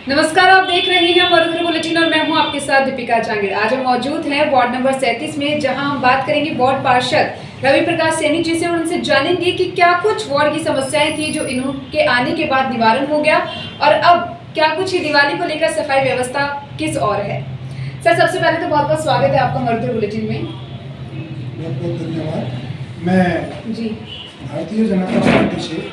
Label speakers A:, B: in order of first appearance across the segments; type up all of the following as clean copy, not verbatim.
A: नमस्कार, आप देख रहे हैं मरुधर बुलेटिन और मैं हूं आपके साथ दीपिका चांगेड़। आज हम मौजूद हैं वार्ड नंबर 37 में, जहां हम बात करेंगे वार्ड पार्षद रवि प्रकाश सैनी जी से और उनसे जानेंगे कि क्या कुछ वार्ड की समस्याएं थी जो इनके आने के बाद निवारण हो गया और अब क्या कुछ ही दिवाली को लेकर सफाई व्यवस्था किस और है। सर, सबसे पहले तो बहुत बहुत स्वागत है आपका मरुधर बुलेटिन में।
B: बहुत बहुत धन्यवाद। मैं
A: जी
B: भारतीय जनता पार्टी से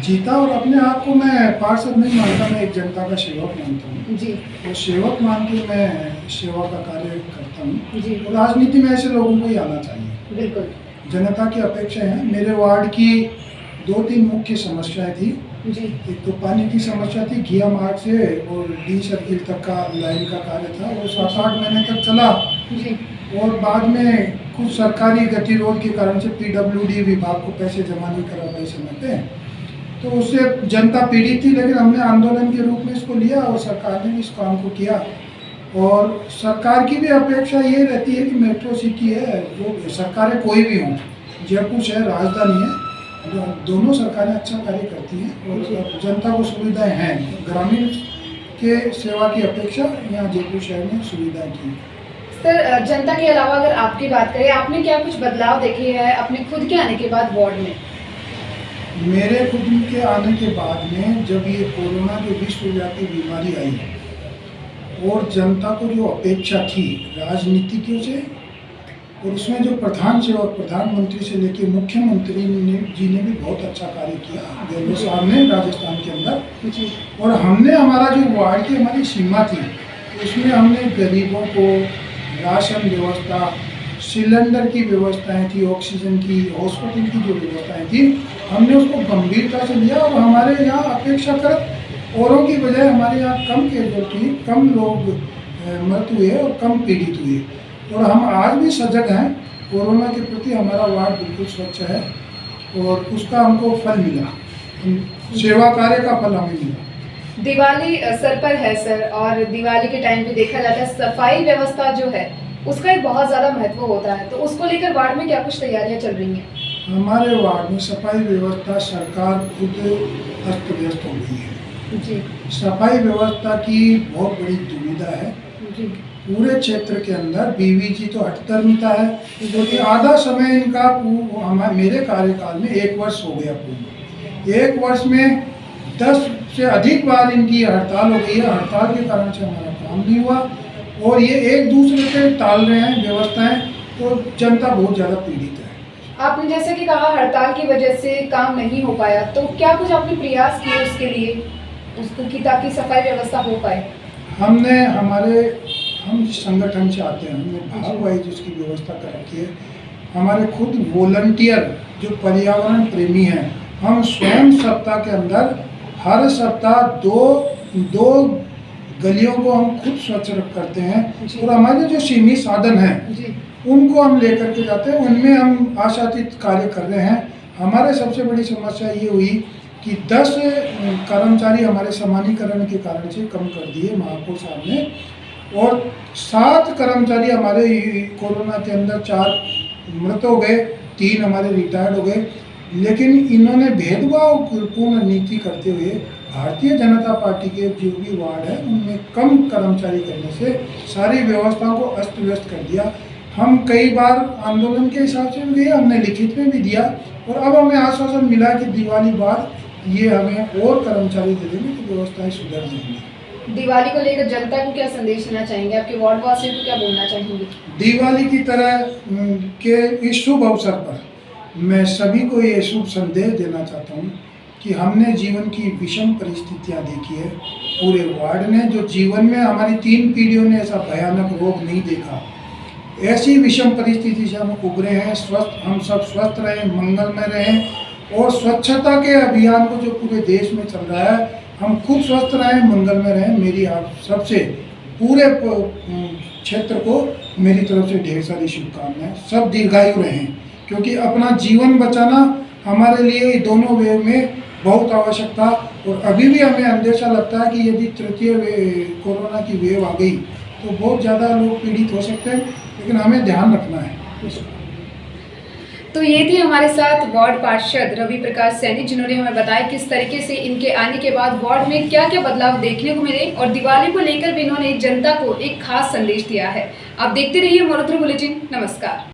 B: जीता और अपने आप को मैं पार्षद नहीं मानता, मैं एक जनता का सेवक मानता हूँ
A: जी
B: और सेवक मान के मैं सेवा का कार्य करता हूँ।
A: जी
B: और राजनीति में ऐसे लोगों को ही आना चाहिए।
A: बिल्कुल।
B: जनता की अपेक्षा है। मेरे वार्ड की 2-3 मुख्य समस्याएं थी।
A: जी
B: एक तो पानी की समस्या थी, घिया मार्ग से और डी सर्किल तक का लाइन का कार्य था, वो 7-8 महीने तक चला
A: जी
B: और बाद में कुछ सरकारी गतिरोध के कारण से पीडब्ल्यूडी विभाग को पैसे जमा नहीं करा पाए समय पे, तो उससे जनता पीड़ित थी। लेकिन हमने आंदोलन के रूप में इसको लिया और सरकार ने इस काम को किया। और सरकार की भी अपेक्षा ये रहती है कि मेट्रो सिटी है, जो सरकारें कोई भी हों, जयपुर शहर राजधानी है, दोनों सरकारें अच्छा कार्य करती हैं और जनता को सुविधाएं हैं। ग्रामीण के सेवा की अपेक्षा यहाँ जयपुर शहर में सुविधाएं की।
A: सर, जनता के अलावा अगर आपकी बात करें, आपने क्या कुछ बदलाव देखे हैं अपने खुद के आने के बाद वार्ड में?
B: मेरे खुद के आने के बाद में जब ये कोरोना जो विश्वव्यापी बीमारी आई और जनता को जो अपेक्षा थी राजनीतिज्ञों से, और उसमें जो प्रधान सेवक प्रधानमंत्री से लेकर मुख्यमंत्री जी ने भी बहुत अच्छा कार्य किया गहलोत साहब ने राजस्थान के अंदर। और हमने हमारा जो वार्ड की हमारी सीमा थी उसमें हमने गरीबों को राशन व्यवस्था, सिलेंडर की व्यवस्थाएं थी, ऑक्सीजन की, हॉस्पिटल की जो व्यवस्थाएं थी, हमने उसको गंभीरता से लिया। और हमारे यहाँ अपेक्षाकृत औरों की बजाय हमारे यहाँ कम कैजुअल्टी, कम लोग मृत हुए और कम पीड़ित हुए। और हम आज भी सजग हैं कोरोना के प्रति। हमारा वार्ड बिल्कुल स्वच्छ है और उसका हमको फल मिला, सेवा कार्य का फल हमें मिला।
A: दिवाली सर पर है सर, और दिवाली के टाइम पे देखा जाता है सफाई व्यवस्था जो है उसका एक बहुत ज़्यादा महत्व होता है, तो उसको लेकर वार्ड में क्या कुछ तैयारियां चल रही हैं?
B: हमारे वार्ड में सफाई व्यवस्था सरकार खुद अस्त व्यस्त हो गई है
A: जी। सफाई
B: सफाई व्यवस्था की बहुत बड़ी दुविधा है
A: जी
B: पूरे क्षेत्र के अंदर। बीवीजी तो हठधर्मिता है, क्योंकि आधा समय इनका मेरे कार्यकाल में 1 वर्ष हो गया पूर्ण। 1 वर्ष में 10 से अधिक बार इनकी हड़ताल हो गई है। हड़ताल के कारण से हमारा काम नहीं हुआ और ये एक दूसरे से टाल रहे हैं व्यवस्थाएं, तो जनता बहुत ज़्यादा पीड़ित है।
A: आपने जैसे कि कहा हड़ताल की वजह से काम नहीं हो पाया, तो क्या कुछ आपने प्रयास किए उसके लिए उसको कि ताकि सफाई व्यवस्था हो पाए?
B: हम जिस संगठन से आते हैं हमने भाग वाइज उसकी व्यवस्था कर रखी है। हमारे खुद वॉलंटियर जो पर्यावरण प्रेमी हैं, हम स्वयं सप्ताह के अंदर हर सप्ताह दो गलियों को हम खुद स्वच्छ करते हैं। और हमारे जो सीमित साधन हैं उनको हम लेकर के जाते हैं, उनमें हम आशातीत कार्य कर रहे हैं। हमारे सबसे बड़ी समस्या ये हुई कि 10 कर्मचारी हमारे समानीकरण के कारण से कम कर दिए महापौर साहब ने, और 7 कर्मचारी हमारे कोरोना के अंदर 4 मृत हो गए, 3 हमारे रिटायर्ड हो गए। लेकिन इन्होंने भेदभावपूर्ण नीति करते हुए भारतीय जनता पार्टी के जो भी वार्ड है उनमें कम कर्मचारी करने से सारी व्यवस्थाओं को अस्त व्यस्त कर दिया। हम कई बार आंदोलन के हिसाब से भी गए, हमने लिखित में भी दिया और अब हमें आश्वासन मिला कि दिवाली बाद ये हमें और कर्मचारी दे देंगे तो व्यवस्थाएं सुधर जाएंगी।
A: दिवाली को लेकर जनता को क्या संदेश देना चाहेंगे? आपके वार्ड वासियों को क्या बोलना चाहेंगे?
B: दिवाली की तरह के इस शुभ अवसर पर मैं सभी को ये शुभ संदेश देना चाहता हूँ कि हमने जीवन की विषम परिस्थितियाँ देखी है पूरे वार्ड ने, जो जीवन में हमारी 3 पीढ़ियों ने ऐसा भयानक रोग नहीं देखा। ऐसी विषम परिस्थिति से हम उभरे हैं। हम सब स्वस्थ रहें, मंगलमय रहें और स्वच्छता के अभियान को जो पूरे देश में चल रहा है, हम खुद स्वस्थ रहें, मंगलमय रहें। मेरी आप सबसे पूरे क्षेत्र को मेरी तरफ से ढेर सारी शुभकामनाएं। सब दीर्घायु रहें, क्योंकि अपना जीवन बचाना हमारे लिए दोनों वे में बहुत आवश्यक था। और अभी भी हमें अंदेशा लगता है कि यदि तृतीय कोरोना की वेव आ गई तो बहुत ज़्यादा लोग पीड़ित हो सकते हैं, लेकिन हमें ध्यान रखना है।
A: तो ये थी हमारे साथ वार्ड पार्षद रवि प्रकाश सैनी, जिन्होंने हमें बताया किस तरीके से इनके आने के बाद वार्ड में क्या क्या बदलाव देखने को मिले और दिवाली को लेकर भी इन्होंने जनता को एक खास संदेश दिया है। आप देखते रहिए मरुधर बुलेटिन। नमस्कार।